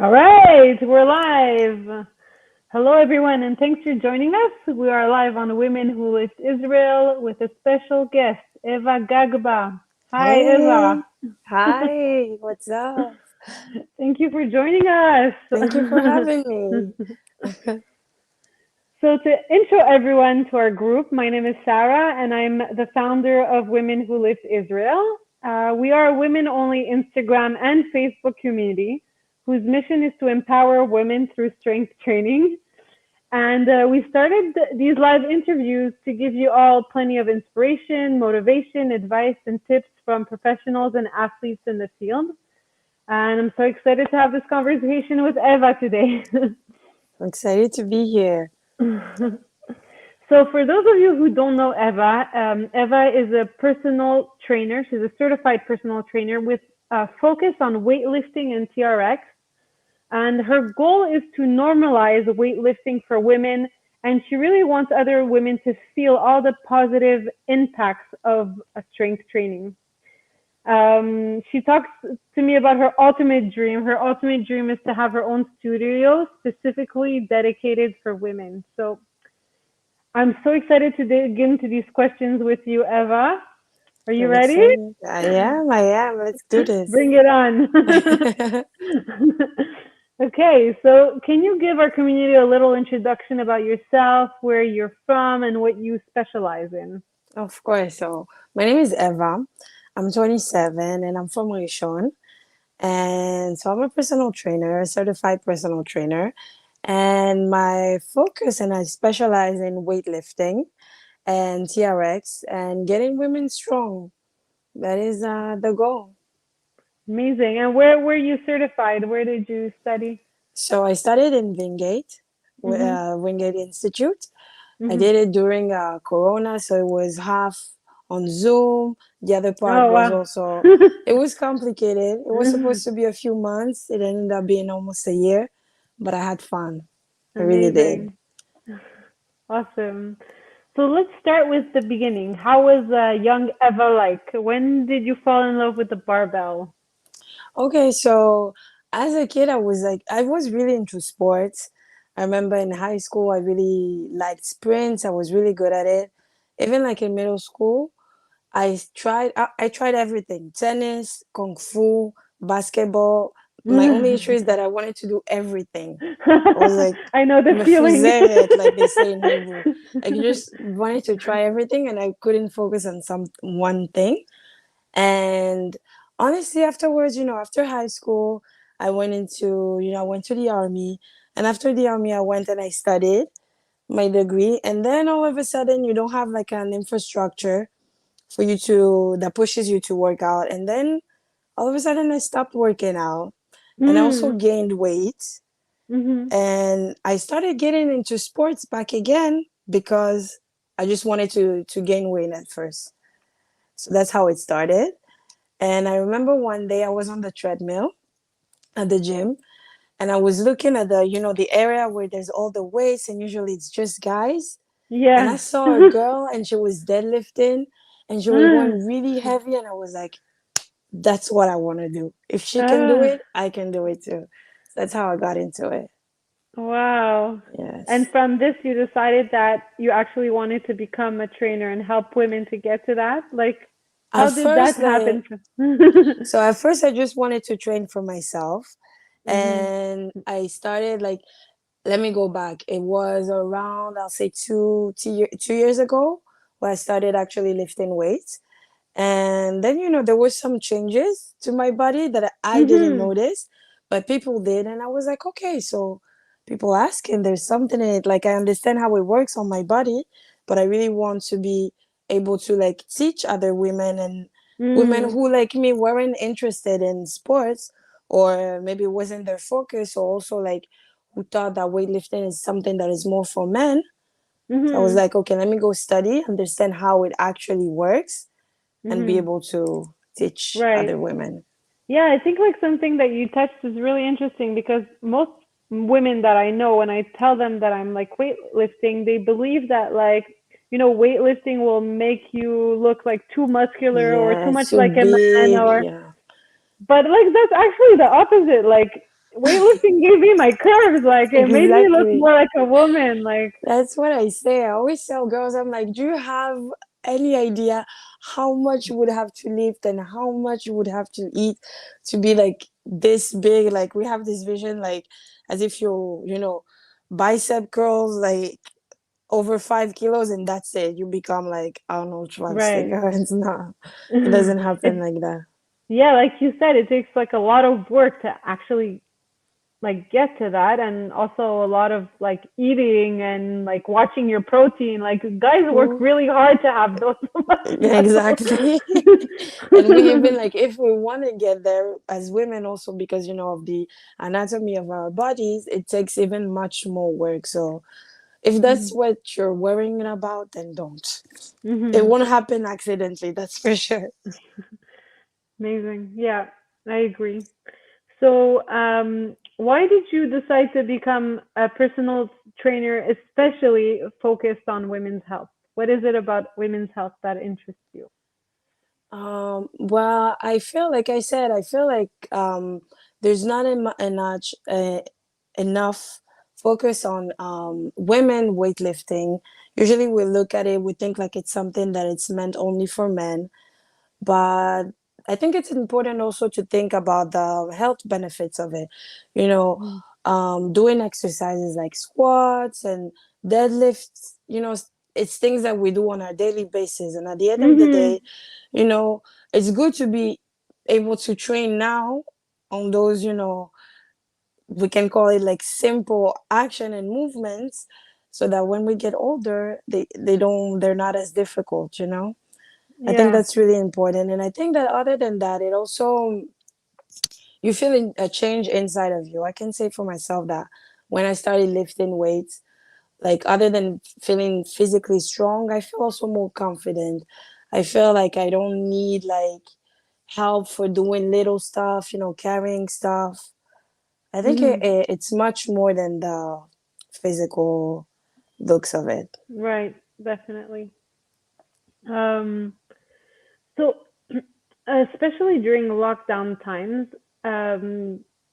All right, we're live. Hello, everyone, and thanks for joining us. We are live on Women Who Lift Israel with a special guest, Eva Gagba. Hi, Hey, Eva. hi, what's up? Thank you for joining us. Thank you for having me. So, to intro everyone to our group, my name is Sarah, and I'm the founder of Women Who Lift Israel. We are a women only Instagram and Facebook community whose mission is to empower women through strength training. And we started these live interviews to give you all plenty of inspiration, motivation, advice, and tips from professionals and athletes in the field. And I'm so excited to have this conversation with Eva today. I'm excited to be here. So, for those of you who don't know Eva, Eva is a personal trainer. She's a certified personal trainer with a focus on weightlifting and TRX. And her goal is to normalize weightlifting for women. And she really wants other women to feel all the positive impacts of strength training. She talks to me about her ultimate dream. Her ultimate dream is to have her own studio specifically dedicated for women. So I'm so excited to dig into these questions with you, Eva. Are you I'm ready? excited. I am. Let's do this. Bring it on. Okay, so can you give our community a little introduction about yourself, where you're from, and what you specialize in? Of course. So, my name is Eva. I'm 27 and I'm from Rishon. And so, I'm a personal trainer, a certified personal trainer. And my focus, and I specialize in weightlifting and TRX and getting women strong. That is the goal. Amazing. And where were you certified? Where did you study? So I studied in Wingate, Mhm. Wingate Institute. I Mhm. did it during Corona, so it was half on Zoom. The other part Oh was wow. also, it was complicated. It was supposed to be a few months. It ended up being almost a year, but I had fun. I really did. Amazing. Awesome. So let's start with the beginning. How was young Eva like? When did you fall in love with the barbell? Okay, so as a kid, I was really into sports. I remember in high school, I really liked sprints. I was really good at it. Even like in middle school, I tried everything: tennis, kung fu, basketball. My only issue is that I wanted to do everything. I was like I know the feeling. mefuzeret, like they say in Hebrew. Like, you just wanted to try everything, and I couldn't focus on some one thing. And honestly, afterwards, after high school, I went to the army. And after the army, I went and I studied my degree. And then all of a sudden, you don't have like an infrastructure for you that pushes you to work out. And then all of a sudden, I stopped working out and I also Mm. gained weight. Mhm. And I started getting into sports back again because I just wanted to gain weight at first. So that's how it started. And I remember one day I was on the treadmill at the gym and I was looking at the area where there's all the weights and usually it's just guys. And I Yeah. saw a girl and she was deadlifting and she was going really heavy. And I was like, that's what I want to do. If she can do Ah, it, I can do it too. So that's how I got into it. wow. And Yes. from this, you decided that you actually wanted to become a trainer and help women to get to that? Like, how At did that first, like, happen? so at first I just wanted to train for myself. Mhm. And I started like, let me go back. It was around, I'll say 2 years ago, where I started actually lifting weights. And then, there were some changes to my body that I didn't Mhm. notice, but people did. And I was like, okay, so people asking, there's something in it. Like, I understand how it works on my body, but I really want to be able to like teach other women and women Mm. who, like me, weren't interested in sports or maybe it wasn't their focus, or also like who thought that weightlifting is something that is more for men. So I was Mhm. like, okay, let me go study, understand how it actually works, and be Mhm. able to teach Right. other women. Yeah, I think like something that you touched is really interesting because most women that I know, when I tell them that I'm like weightlifting, they believe that like, weightlifting will make you look like too muscular or too Yeah, much too like a man big. or, Yeah. but like that's actually the opposite. Like weightlifting gave me my curves. Like it made me look Exactly. more like a woman. Like, That's what I say. I always tell girls, I'm like, do you have any idea how much you would have to lift and how much you would have to eat to be like this big? Like we have this vision, like as if you're, bicep curls like over 5 kilos and that's it. You become like Arnold right. Schwarzenegger. It's not. It doesn't happen It like that. yeah, like you said, it takes like a lot of work to actually like get to that, and also a lot of like eating and like watching your protein. Like guys work Mm, really hard to have those yeah, muscles. exactly. And we even like if we want to get there as women also because of the anatomy of our bodies, it takes even much more work. So if that's Mhm. what you're worrying about, then don't. It Mhm. won't happen accidentally, that's for sure. Amazing. Yeah, I agree. So, why did you decide to become a personal trainer, especially focused on women's health? What is it about women's health that interests you? Well, I feel like I said, I feel like there's not enough focus on women weightlifting. Usually we look at it, we think like it's something that it's meant only for men. But I think it's important also to think about the health benefits of it. You know, Mhm. doing exercises like squats and deadlifts, it's things that we do on a daily basis. And at the end of the Mhm. day, you know, it's good to be able to train now on those, we can call it like simple action and movements so that when we get older, they're not as difficult. I think Yeah. that's really important. And I think that other than that, it also, you feel a change inside of you. I can say for myself that when I started lifting weights, like other than feeling physically strong, I feel also more confident. I feel like I don't need like help for doing little stuff, carrying stuff. I think Mhm. it's much more than the physical looks of it. Right. Definitely. Um, so, especially during lockdown times,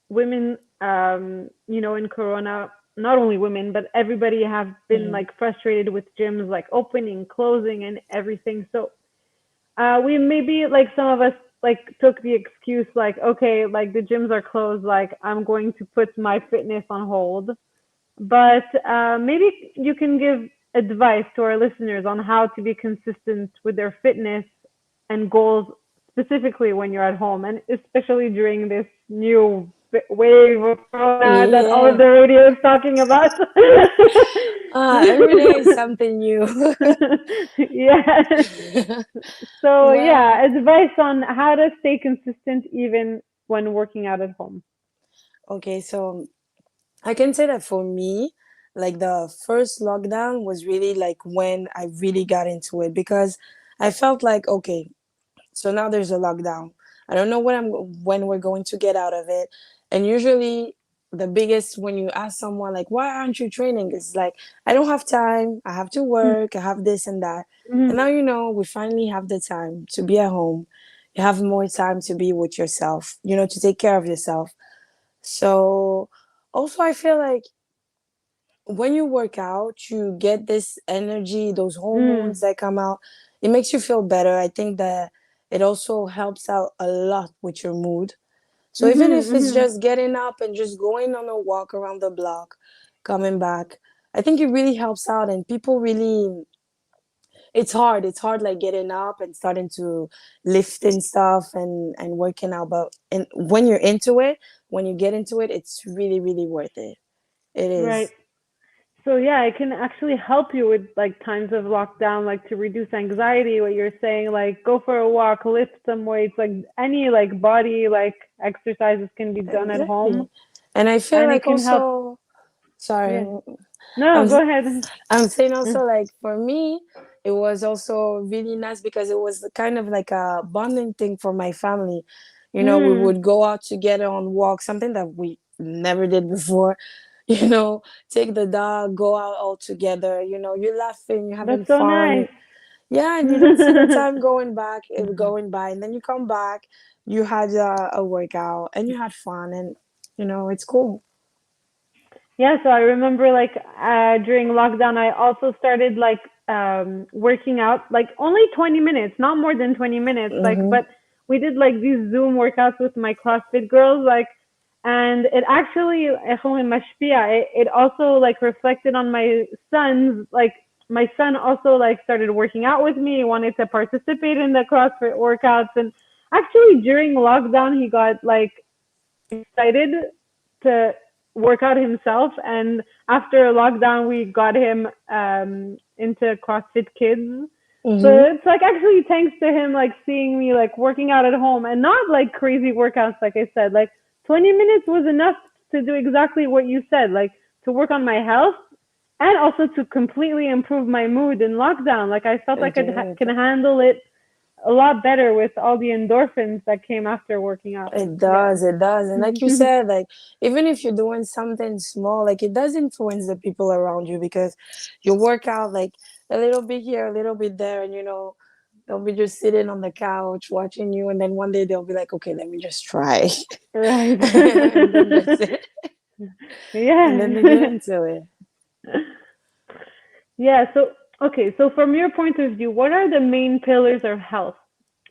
women, in Corona, not only women, but everybody have been Mhm. like frustrated with gyms like opening, closing, and everything. So, we maybe like some of us like took the excuse like, okay, like the gyms are closed, like I'm going to put my fitness on hold. But maybe you can give advice to our listeners on how to be consistent with their fitness and goals, specifically when you're at home, and especially during this new wave of corona that all of Yeah. the radio is talking about. Every day is something new. Yes. So Well, yeah, advice on how to stay consistent even when working out at home. okay, so I can say that for me, like the first lockdown was really like when I really got into it because I felt like, okay, so now there's a lockdown. I don't know when we're going to get out of it. And usually the biggest when you ask someone like, why aren't you training? It's like, I don't have time. I have to work. I have this and that. And now Mhm. we finally have the time to be at home. You have more time to be with yourself, to take care of yourself. So also I feel like when you work out, you get this energy, those Mm. hormones that come out. It makes you feel better. I think that it also helps out a lot with your mood. So even Mhm. if it's Mhm. just getting up and just going on a walk around the block, coming back, I think it really helps out. And people really, it's hard. It's hard like getting up and starting to lifting stuff and working out. But and when you're into it, when you get into it, it's really, really worth it. It Right. is. So yeah, it can actually help you with like times of lockdown, like to reduce anxiety. What you're saying, like go for a walk, lift some weights, like any like body like exercises can be done at home, Exactly. And I feel and it like can help. also, sorry, Yeah. No, I'm go ahead. I'm saying also like for me, it was also really nice because it was kind of like a bonding thing for my family. We Mm, would go out together on walks, something that we never did before. You know, take the dog, go out all together. You're laughing, you're having that's so fun. nice. Yeah, and you don't see the time going by, and then you come back, you had a workout and you had fun, and it's cool. Yeah, so I remember like during lockdown, I also started like working out like only 20 minutes, not more than 20 minutes. Like, Mm-hmm. but we did like these Zoom workouts with my CrossFit girls, like, and it actually it also like reflected on my son's like my son also like started working out with me. He wanted to participate in the CrossFit workouts, and actually during lockdown, he got like excited to work out himself. And after lockdown, we got him into CrossFit Kids. So Mm-hmm. it's like actually thanks to him, like seeing me like working out at home and not like crazy workouts, like I said, like 20 minutes was enough to do exactly what you said, like to work on my health and also to completely improve my mood in lockdown. Like I felt like It, can handle it a lot better with all the endorphins that came after working out. it Yeah. does, it does. And like you said, like even if you're doing something small, like it does influence the people around you because you work out like a little bit here, a little bit there, and they'll be just sitting on the couch watching you, and then one day they'll be like, okay, let me just try. Right. And then that's it. And then they get Yeah. into it. Yeah. So, okay. So, from your point of view, what are the main pillars of health?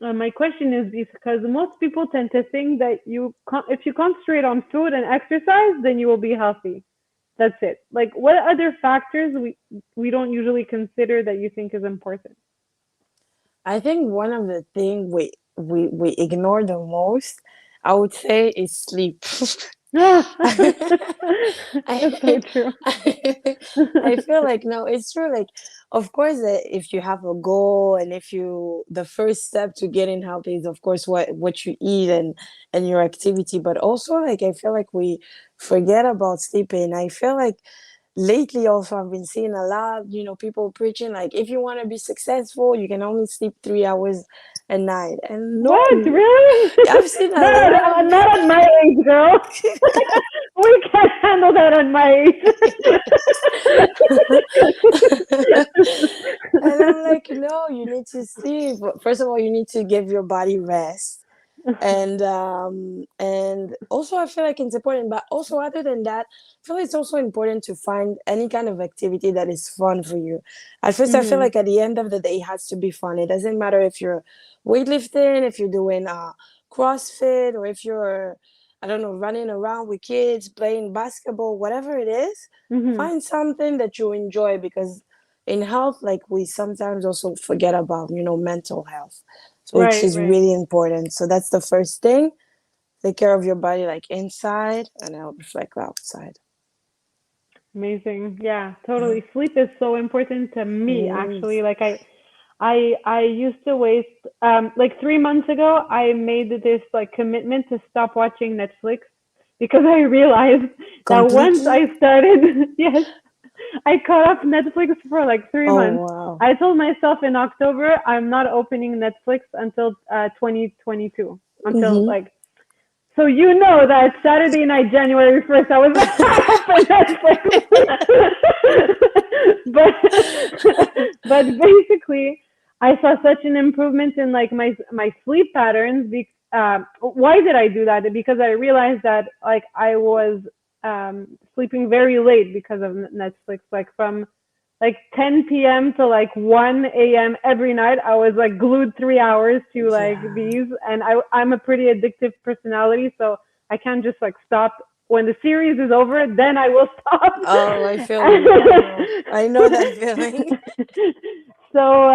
My question is because most people tend to think that if you concentrate on food and exercise, then you will be healthy. That's it. Like, what other factors we don't usually consider that you think is important? I think one of the things we ignore the most, I would say, is sleep. That's so I, true. I feel like no, it's true. Like, of course, if you have a goal and if the first step to getting healthy is, of course, what you eat and your activity. But also, like, I feel like we forget about sleeping. I feel like lately also I've been seeing a lot, people preaching like if you want to be successful, you can only sleep 3 hours a night. And What? no, Really? I've seen a Not lot of not at my age, girl. We can't handle that at my and I'm like, no, you need to sleep. First of all, you need to give your body rest. And also I feel like it's important, but also other than that, I feel like it's also important to find any kind of activity that is fun for you. At first I feel Mhm. like at the end of the day it has to be fun. It doesn't matter if you're weightlifting, if you're doing CrossFit, or if you're, I don't know, running around with kids playing basketball, whatever it is. Mhm. Find something that you enjoy, because in health, like, we sometimes also forget about mental health, which Right, is right. really important. So that's the first thing. Take care of your body, like inside, and it'll reflect outside. Amazing. Yeah, Mhm. totally. Sleep is so important to me It actually. is. Like I used to waste like 3 months ago I made this like commitment to stop watching Netflix because I realized that once Completely. I started yes, I caught up Netflix for like three Oh, months. wow. I told myself in October I'm not opening Netflix until 2022. Until Mm-hmm. like so you know that Saturday night, January 1st, I was open Netflix. But basically, I saw such an improvement in like my sleep patterns. Why did I do that? Because I realized that like I was sleeping very late because of Netflix, like from like 10 p.m. to like 1 a.m. every night. I was like glued 3 hours to like Yeah. these, and I'm a pretty addictive personality, so I can't just like stop when the series is over. Then I will stop. Oh, I feel you. I know. I know that feeling. So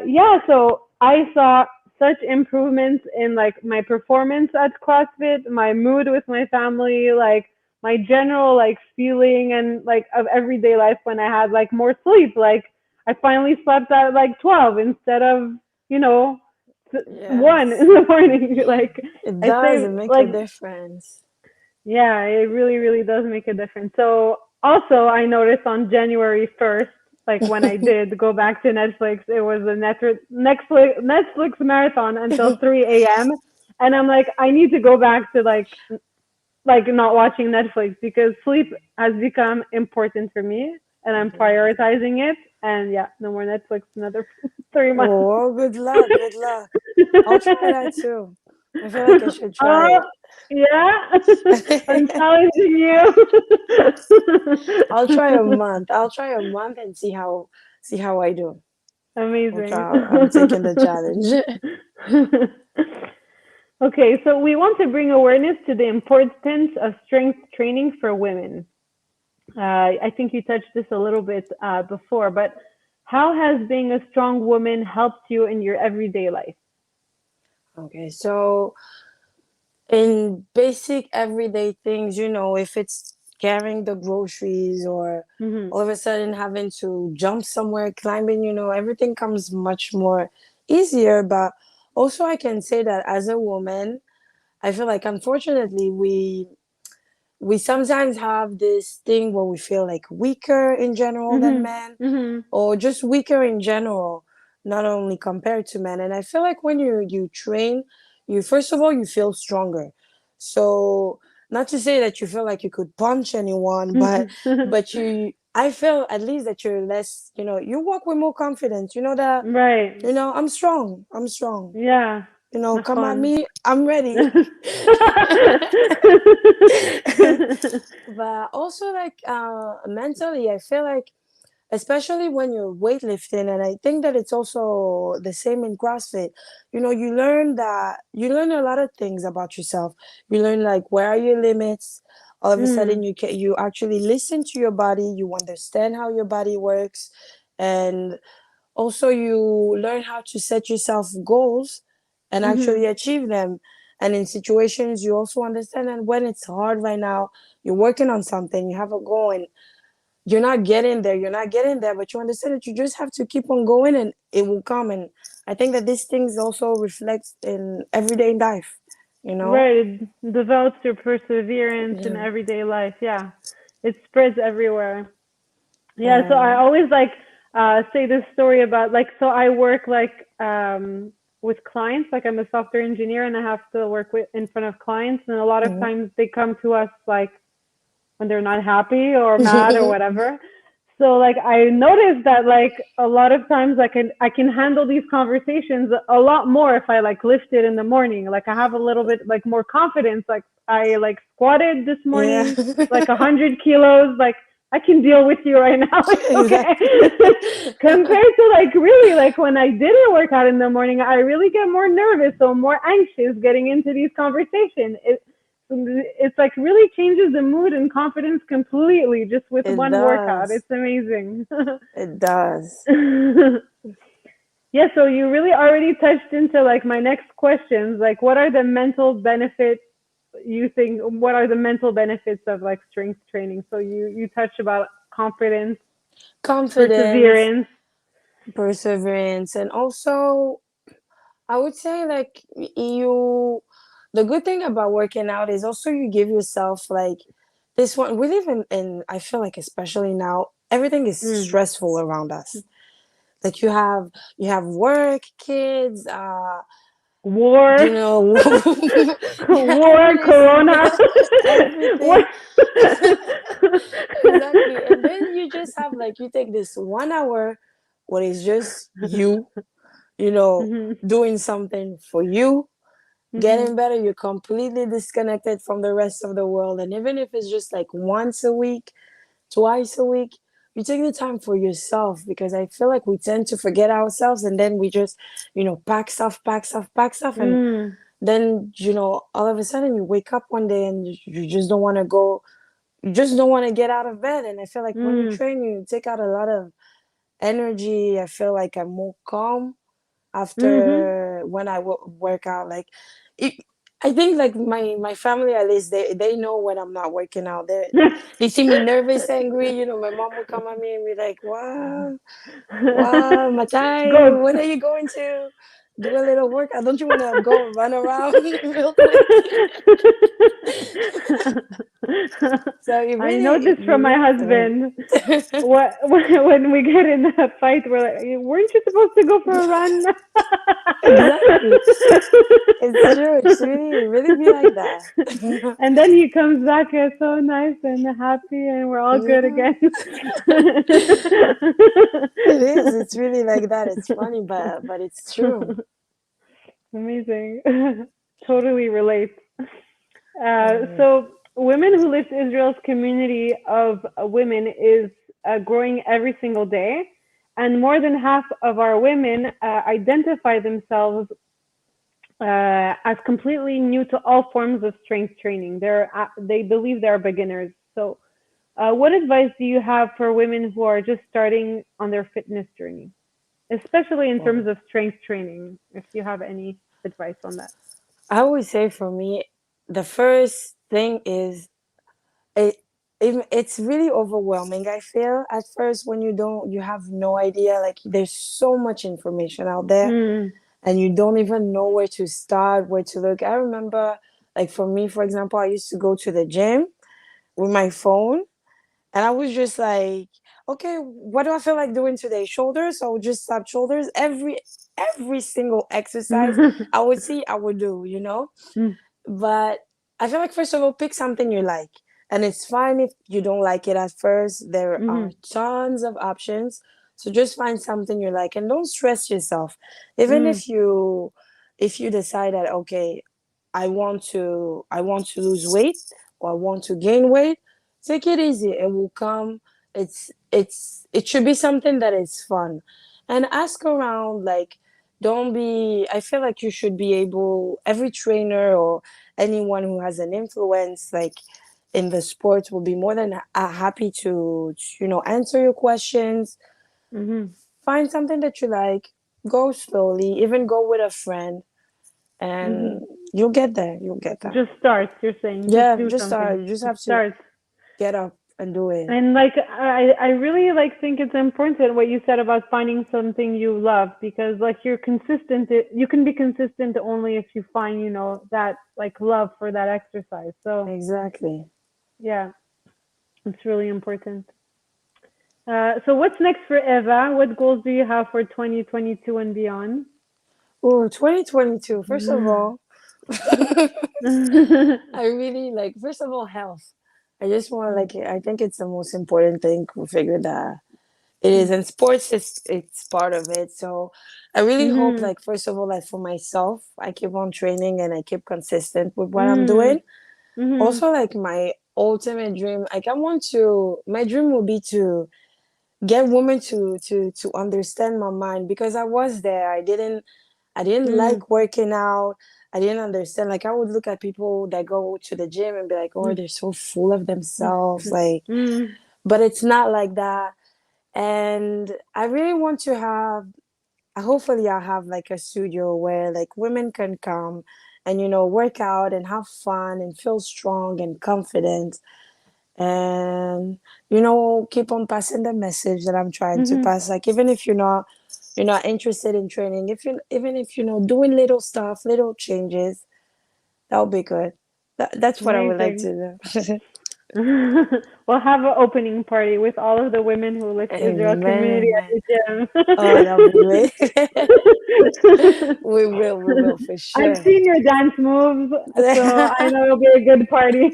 yeah, so I saw such improvements in like my performance at CrossFit, my mood with my family, like my general like feeling and like of everyday life when I had like more sleep. Like I finally slept at like 12 instead of, you know, 1 Yes. in the morning. Like It I does. say It make a like difference. yeah, it really, really does make a difference. So also I noticed on January 1st, like when I did go back to Netflix, it was a Netflix marathon until 3 a.m. And I'm like, I need to go back to like not watching Netflix because sleep has become important for me and I'm It is. prioritizing it. And yeah, no more Netflix another 3 months. Oh, good luck. Good luck. I'll try that too. I feel like I should Oh, try yeah. I'm it. challenging you. I'll try a month. I'll try a month and see how I do. I'll Amazing. try. I'm taking the challenge. Okay, so we want to bring awareness to the importance of strength training for women. I think you touched this a little bit before, but how has being a strong woman helped you in your everyday life? Okay, so in basic everyday things, if it's carrying the groceries or Hmm. all of a sudden having to jump somewhere, climbing, everything comes much more easier. But also, I can say that as a woman, I feel like unfortunately we sometimes have this thing where we feel like weaker in general than Hmm. men, Hmm. or just weaker in general, not only compared to men. And I feel like when you train, you first of all you feel stronger. So not to say that you feel like you could punch anyone, but I feel at least that you're less, you walk with more confidence. You know that, Right. I'm strong. I'm strong. Yeah. That's Come at fun. me, I'm ready. But also like mentally, I feel like especially when you're weightlifting, and I think that it's also the same in CrossFit. You learn a lot of things about yourself. You learn like where are your limits. All of a sudden Mm. you actually listen to your body, you understand how your body works, and also you learn how to set yourself goals and Mhm. actually achieve them. And in situations you also understand that when it's hard right now, you're working on something, you have a goal, and you're not getting there, but you understand that you just have to keep on going and it will come. And I think that these things also reflects in everyday life, you know? Right. It develops your perseverance in Yeah. everyday life. Yeah. It spreads everywhere. Yeah, so I Yeah. always like say this story about like so I work like with clients, like I'm a software engineer and I have to work with in front of clients, and a lot of Mhm. times they come to us like when they're not happy or mad or whatever. So like I noticed that like a lot of times I can handle these conversations a lot more if I like lift it in the morning. Like I have a little bit like more confidence. Like I like squatted this Yeah. morning like 100 kilos. Like I can deal with you right now. It's Exactly. okay. Compared to like really like when I didn't work out in the morning, I really get more nervous or more anxious getting into these conversations. It's like really changes the mood and confidence completely just with It one workout. does. It's amazing. It does. Yeah, so you really already touched into like my next questions. Like, what are the mental benefits you think? What are the mental benefits of like strength training? So you touched about confidence, Confidence, perseverance. perseverance, and also I would say like you the good thing about working out is also you give yourself like this one. We live in I feel like especially now, everything is Mm. stressful around us. Like you have work, kids, War, you know, war, everything, corona, war. everything. Exactly. And then you just have like you take this 1 hour when it's just you, you know, Mhm. doing something for you, Mhm. getting better. You're completely disconnected from the rest of the world. And even if it's just like once a week, twice a week, you take the time for yourself, because I feel like we tend to forget ourselves, and then we just, pack stuff, pack stuff, pack stuff. And Mm. then, all of a sudden you wake up one day and you just don't want to go, you just don't want to get out of bed. And I feel like when you Mm. train, you take out a lot of energy. I feel like I'm more calm Mhm. after when I work out. Like, it, I think like my family, at least they know when I'm not working out. They see me nervous, angry. My mom will come at me and be like, "Wow, wow, Go. Matai, when are you going to do a little workout? Don't you want to go run around real quick?" So you I know really this from you my really have to learn. husband. What when we get in a fight, we're like, "Weren't you supposed to go for a run?" Exactly. It's true. It's really be like that. And then he comes back so nice and happy, and we're all good Yeah, again. it is. It's really like that. It's funny, but it's true. Amazing. totally relate. Mm. So, Women Who Lift Israel's community of women is growing every single day, and more than half of our women identify themselves as completely new to all forms of strength training. They believe they're beginners. So, what advice do you have for women who are just starting on their fitness journey, especially in terms Well, of strength training? If you have any advice on that. I would say for me, the first thing is it, it's really overwhelming. I feel at first when you have no idea, like there's so much information out there Mm. and you don't even know where to start, where to look. I remember, like for me, for example, I used to go to the gym with my phone and I was just like, okay, what do I feel like doing today? Shoulders. So I would just slap shoulders. Every single exercise I would see, I would do, you know? Mm. But I feel like first of all, pick something you like. And it's fine if you don't like it at first. There are Mhm. tons of options. So just find something you like and don't stress yourself. Even Mhm. if you decide that okay, I want to lose weight or I want to gain weight, take it easy. It will come. It should be something that is fun. And ask around, like don't be I feel like you should be able every trainer or anyone who has an influence like in the sport will be more than happy to answer your questions. Mhm. Find something that you like, go slowly, even go with a friend, and Mhm. you'll get there. Just start. You're saying just Yeah, do just something. start. You just Just have to start. get up and do it. And like I really like think it's important what you said about finding something you love because like you're consistent. You can be consistent only if you find that like love for that exercise. So Exactly. yeah, it's really important. So what's next for Eva? What goals do you have for 2022 and beyond? Oh, 2022. First of all, I really like, first of all, health. I just want, like, I think it's the most important thing we figured that it is. And sports is, it's part of it. So I really hope, Mhm. like, first of all, that for myself, I keep on training and I keep consistent with what I'm Mhm. doing. Mhm. Also, like, my ultimate dream, like, my dream will be to get women to understand my mind because I was there. I didn't Mhm. like working out. I didn't understand. Like I would look at people that go to the gym and be like, oh, they're so full of themselves. Like, Mhm. but it's not like that. And I really want to have hopefully I'll have like a studio where like women can come and work out and have fun and feel strong and confident and keep on passing the message that I'm trying to Mhm. pass. Like even if you're not interested in training, if you even if doing little stuff, little changes, that'll be good. That's what I would like Amazing. to do. We'll have an opening party with all of the women who lift Israel Amen, community amen. at the Oh, that'll be great. gym. We will for I've sure. seen your dance moves, so I know it'll be a good party.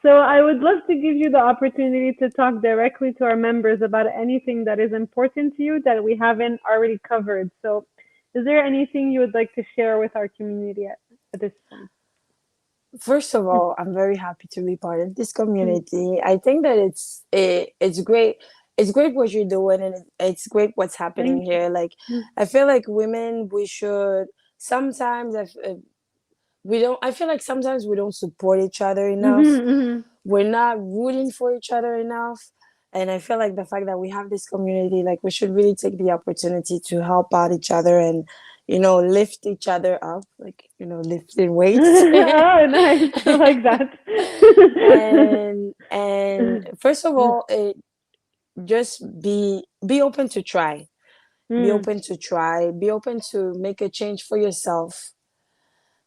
So I would love to give you the opportunity to talk directly to our members about anything that is important to you that we haven't already covered. So is there anything you would like to share with our community at this point? First of all, I'm very happy to be part of this community. I think that it's great. It's great what you're doing, and it's great what's happening Thank here. Like, you. I feel like women, we should sometimes. We don't. I feel like sometimes we don't support each other enough. Mhm, We're not rooting for each other enough. And I feel like the fact that we have this community, like we should really take the opportunity to help out each other and, lift each other up, like, lifting weights. mhm. Oh, nice. I like that. And first of all, just be open to try. Be Mm, open to try. Be open to make a change for yourself.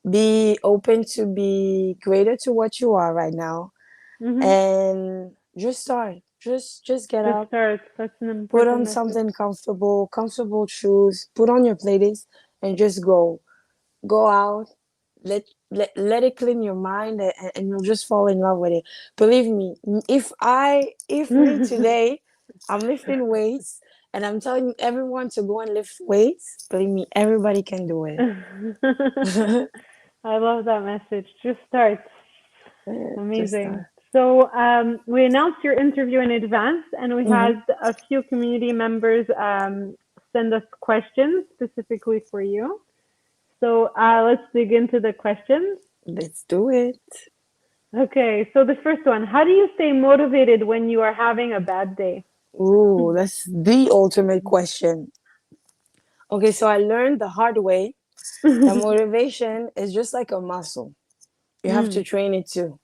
Be open to be greater to what you are right now mhm. and just start. Just get Just up, start. That's an put important on message. something comfortable shoes, put on your playlist, and just go. Go out. Let it clean your mind, and you'll just fall in love with it. Believe me, if me today, I'm lifting weights And I'm telling everyone to go and lift weights. Believe me, everybody can do it. I love that message. Just start. Just Amazing. start. So we announced your interview in advance, and we Hmm. had a few community members send us questions specifically for you. So let's dig into the questions. Let's do it. Okay, so the first one, how do you stay motivated when you are having a bad day? Ooh, that's the ultimate question. Okay, so I learned the hard way that motivation is just like a muscle. You have to Mm, train it too.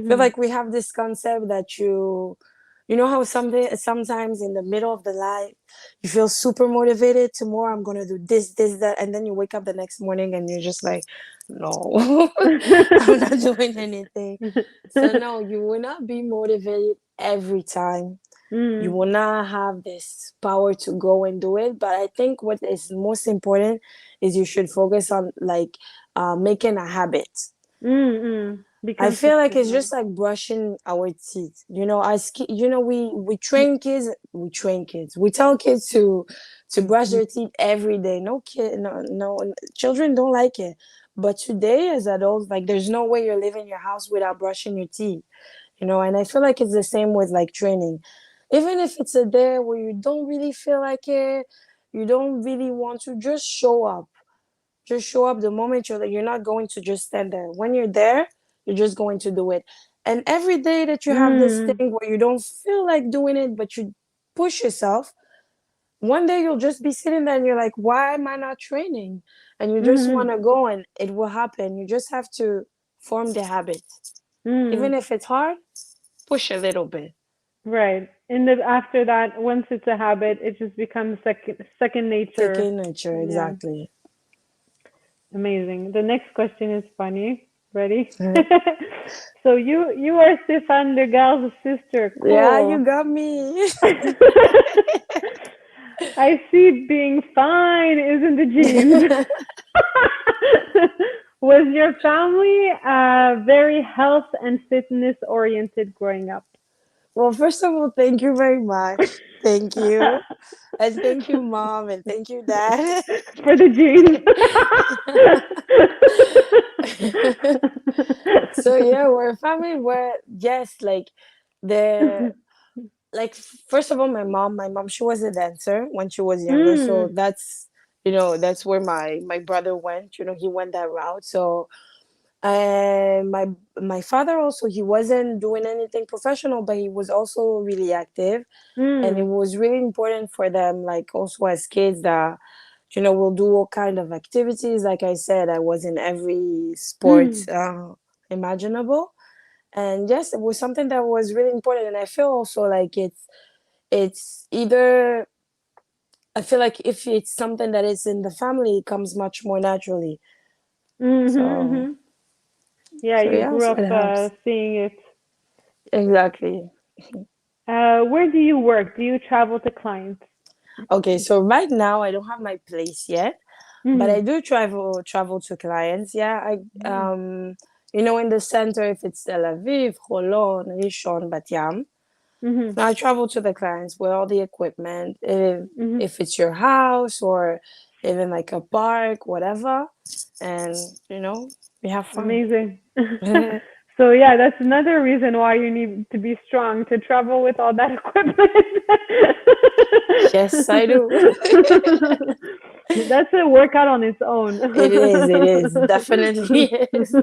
I feel mhm, like we have this concept that you know how sometimes in the middle of the night you feel super motivated. Tomorrow I'm gonna do this, that, and then you wake up the next morning and you're just like, no, I'm not doing anything. So no, you will not be motivated every time. You mm, will not have this power to go and do it. But I think what is most important is you should focus on like making a habit. Be I feel like consistent, it's right? just like brushing our teeth. You know, we train kids. We train kids. We tell kids to brush their teeth every day. No, children don't like it. But today, as adults, like there's no way you're leaving your house without brushing your teeth. You know, and I feel like it's the same with like training. Even if it's a day where you don't really feel like it, you don't really want to, just show up. Just show up the moment you're not going to just stand there. When you're there, you're just going to do it. And every day that you have this Mm, thing where you don't feel like doing it, but you push yourself, one day you'll just be sitting there and you're like, why am I not training? And you just want mhm, to go and it will happen. You just have to form the habit. Even mm. if it's hard, push a little bit. Right. And then after that, once it's a habit, it just becomes second nature. Second nature, Yeah. exactly. Amazing. The next question is funny. Ready? So you are Stéphane de Gal's sister. Yeah, Cool. you got me. I see being fine is in the genes. Was your family very health and fitness oriented growing up? Well, first of all, thank you very much. Thank you. And thank you, mom, and thank you, dad. For the genes. So yeah, we're a family where yes, like the like first of all, my mom, she was a dancer when she was younger. So Mm, that's where my brother went. You know, he went that route. So and my father also, he wasn't doing anything professional, but he was also really active, and it mm, was really important for them, like also as kids, that we'll do all kind of activities. Like I said, I was in every sport mm, imaginable, and yes, it was something that was really important. And I feel also like it's either, I feel like if it's something that is in the family, it comes much more naturally. So mm-hmm. Yeah, so you yeah, grew so up it helps. seeing it. Exactly. Where do you work? Do you travel to clients? Okay, so right now I don't have my place yet, but I Mm, do travel to clients. Yeah, in the center, if it's Tel Aviv, Holon, Rishon, Bat Yam. mm-hmm, Now I travel to the clients with all the equipment. mm-hmm. If it's your house or even like a park, whatever, and we have fun. Amazing. So yeah, that's another reason why you need to be strong to travel with all that equipment. Yes, I do. That's a workout on its own. It is, definitely is.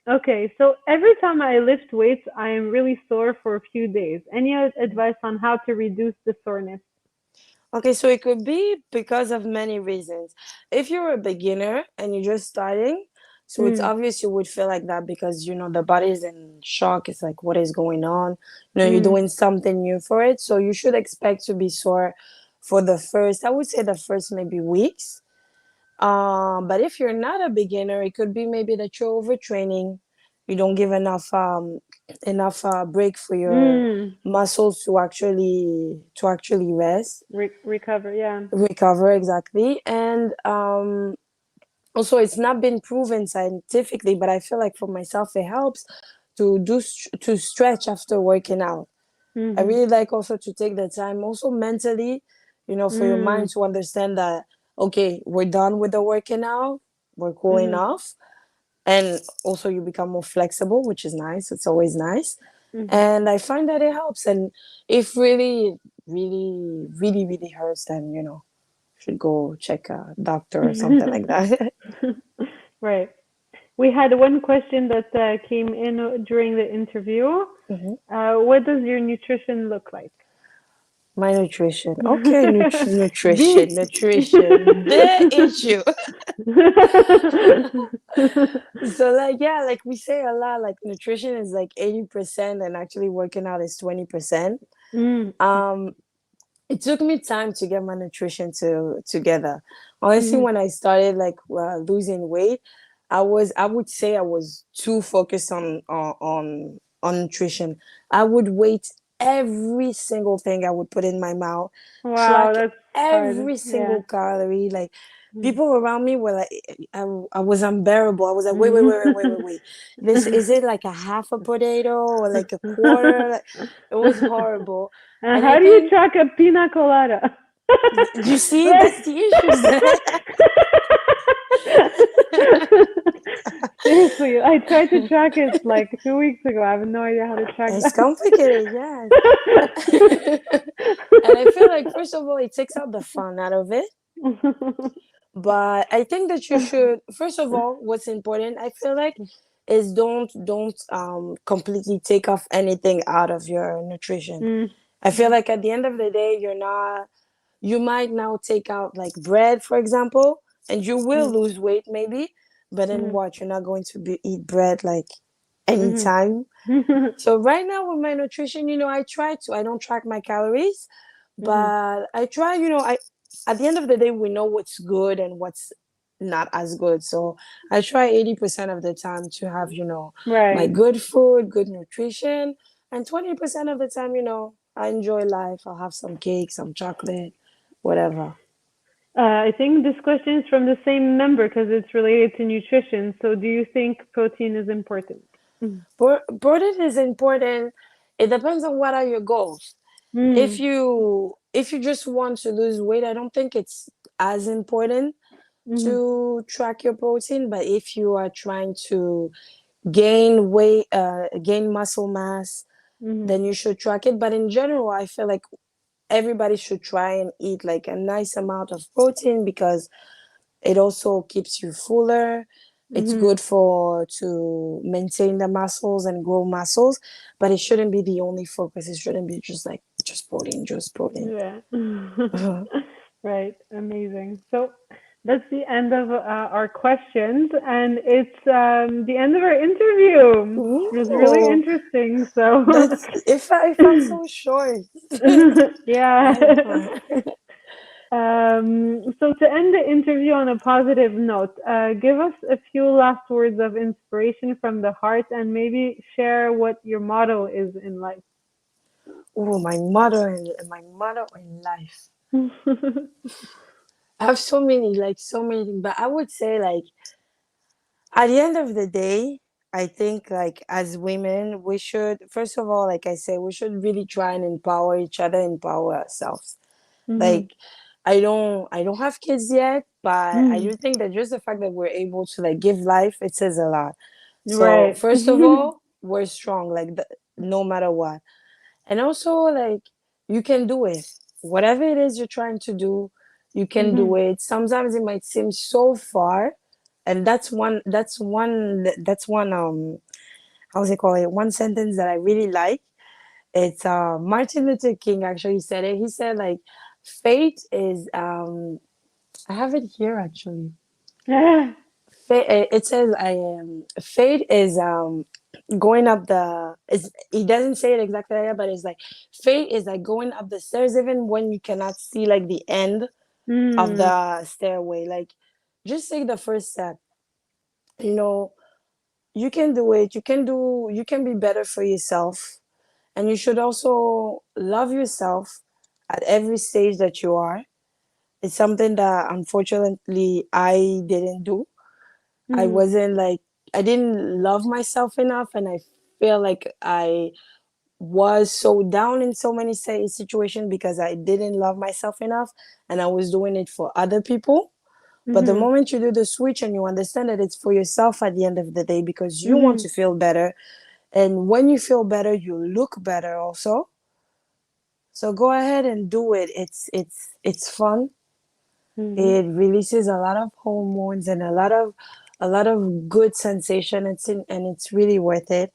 Okay, so every time I lift weights, I am really sore for a few days. Any advice on how to reduce the soreness? Okay, so it could be because of many reasons. If you're a beginner and you're just starting, so it's Mm, obvious you would feel like that because the body is in shock. It's like, what is going on? You're mm, doing something new for it. So you should expect to be sore for the first, I would say the first maybe weeks. But if you're not a beginner, it could be maybe that you're overtraining. You don't give enough break for your mm. muscles to actually rest, Recover, yeah. recover, exactly. And also, it's not been proven scientifically, but I feel like for myself it helps to stretch after working out. I Mhm. really like also to take the time, also mentally, for your Mm. mind to understand that, okay, we're done with the working out, we're cooling Mhm. off. And also you become more flexible, which is nice. It's always nice. Mhm. And I find that it helps. And if really, really, really, really hurts, then, should go check a doctor or something like that. Right. We had one question that came in during the interview. Mhm. What does your nutrition look like? My nutrition. Okay, The. nutrition. The issue. So like yeah, like we say a lot, like nutrition is like 80% and actually working out is 20%. Mm. Um it took me time to get my nutrition together. Honestly, Mhm. when I started like losing weight, I would say I was too focused on nutrition. I would weight every single thing I would put in my mouth, Wow, track that's hard. every Yeah. single calorie. Like Mm. people around me were like, I was unbearable. I was like, wait, wait, Mhm. wait, wait, wait, wait, wait. This is it like a half a potato or like a quarter? Like, it was horrible. And I How do you think track a pina colada? you see, that's the issues. Seriously, I tried to track it like 2 weeks ago. I have no idea how to track It's that. complicated, yes. And I feel like first of all, it takes out the fun out of it. But I think that you should first of all, what's important, I feel like, is don't completely take off anything out of your nutrition. Mm, I feel mm, like at the end of the day, you might now take out like bread, for example, and you will mm, lose weight maybe, but then mm, what? You're not going to eat bread like mhm, anytime. mhm, So right now with my nutrition, I don't track my calories, mhm. but I try, at the end of the day, we know what's good and what's not as good. So I try 80% of the time to have, my Right. good food, good nutrition, and 20% of the time, I enjoy life. I'll have some cake, some chocolate, whatever. I think this question is from the same member because it's related to nutrition. So, do you think protein is important? Mm. Protein is important. It depends on what are your goals. If Mm. you just want to lose weight, I don't think it's as important Mhm. to track your protein. But if you are trying to gain weight, gain muscle mass, Mhm. then you should track it. But in general, I feel like everybody should try and eat like a nice amount of protein because it also keeps you fuller. It's Mhm. good for to maintain the muscles and grow muscles, but it shouldn't be the only focus. It shouldn't be just protein, just protein. Yeah. Right. Amazing. So that's the end of our questions, and it's the end of our interview. It was really Ooh, interesting. So, that's if I so short. yeah. I know. So to end the interview on a positive note, give us a few last words of inspiration from the heart, and maybe share what your motto is in life. Oh, my motto in life. I have so many things, but I would say like at the end of the day, I think like as women, we should first of all, like I say, we should really try and empower each other, empower ourselves. Mhm. Like I don't have kids yet, but I Mhm. do think that just the fact that we're able to like give life, it says a lot. So Right. first of all, we're strong, like no matter what. And also like you can do it. Whatever it is you're trying to do, you can do Mhm. it. Sometimes it might seem so far, and that's one how's it called it? One sentence that I really like. It's Martin Luther King actually said it. He said like fate is I have it here actually. It says I am fate is going up the is he doesn't say it exactly like that, but it's like fate is like going up the stairs even when you cannot see like the end of Mm. the stairway. Like just take the first step. You know, you can do it. You can be better for yourself. And you should also love yourself at every stage that you are. It's something that unfortunately I didn't do. I Mhm. wasn't like I didn't love myself enough, and I feel like I was so down in so many situations because I didn't love myself enough and I was doing it for other people. But the Mhm. moment you do the switch and you understand that it's for yourself at the end of the day because you want Mhm. to feel better, and when you feel better, you look better also. So go ahead and do it. It's fun. Mhm. It releases a lot of hormones and a lot of good sensation. And it's really worth it.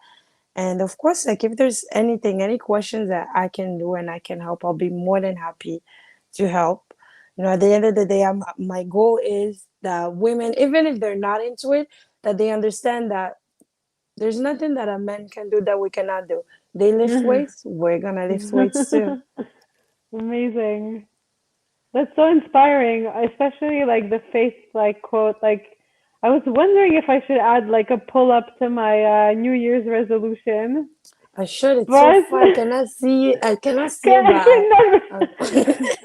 And of course, like if there's any questions that I can do and I can help, I'll be more than happy to help. At the end of the day, my goal is that women, even if they're not into it, that they understand that there's nothing that a man can do that we cannot do. They lift weights, we're gonna lift weights too. Amazing. That's so inspiring, especially like the faith like quote. Like I was wondering if I should add like a pull up to my New Year's resolution. I should. It's so But far. I cannot see it. I cannot see it, I but can never.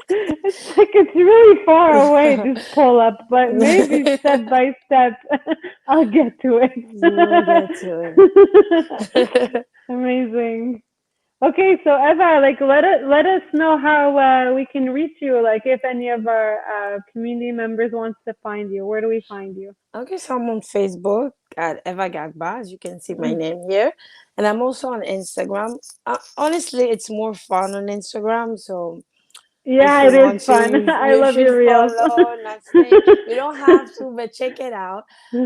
It's like it's really far away, this pull up, but maybe step by step I'll get to you will get to it. it. Amazing. Okay, so Eva, like let us know how we can reach you. Like if any of our community members wants to find you, where do we find you? Okay, so I'm on Facebook at Eva Gagba, as you can see my Mm. name here. And I'm also on Instagram. Honestly, it's more fun on Instagram. So if Yeah, you it is want to, fun. you, I you love should your reels. follow. Not saying you don't have to, but check it out.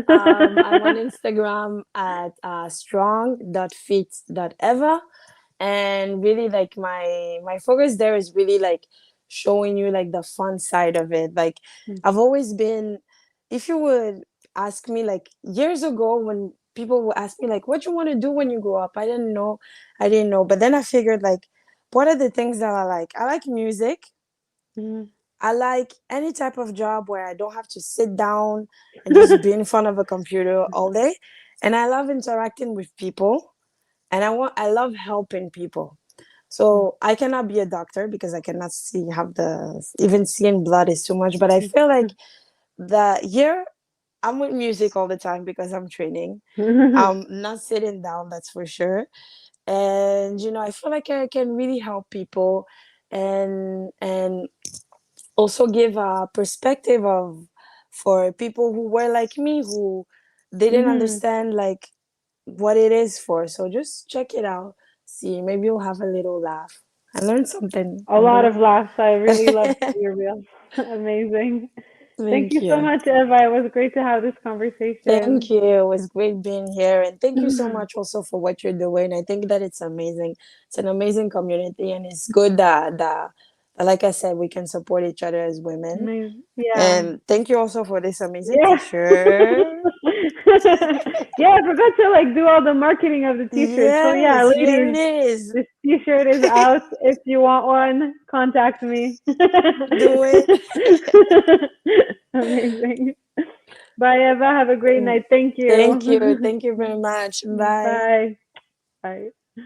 I'm on Instagram at strong.fit.eva. And really like my focus there is really like showing you like the fun side of it. Like I've always been, if you would ask me like years ago when people would ask me like what you want to do when you grow up, I didn't know, but then I figured like what are the things that I like music. Mhm. I like any type of job where I don't have to sit down and just be in front of a computer all day, and I love interacting with people, and I love helping people. So I cannot be a doctor because I cannot see have the even seeing blood is too much. But I feel like the year I'm with music all the time because I'm training. I'm not sitting down, that's for sure. And I feel like I can really help people and also give a perspective of for people who were like me who didn't Mhm. understand like what it is for. So just check it out. See, maybe you'll have a little laugh. I learned something A on lot the of laughs. I really love way. your reels. Amazing. Thank Thank you so you. much, Eva. It was great to have this Thank conversation. you. It was great being here. And thank you so much also for what you're doing. I think that it's amazing. It's an amazing community, and it's good that like I said, we can support each other as women. Amazing. Yeah. And thank you also for this amazing Yeah. t-shirt. Yeah, I forgot to like do all the marketing of the t-shirt. So yeah, Yes, here it ladies, is. this t-shirt is out. If you want one, contact me. Do it. Amazing. Bye, Eva. Have a great night. Thank Thank you. you. Thank you very much. Bye. Bye. Bye.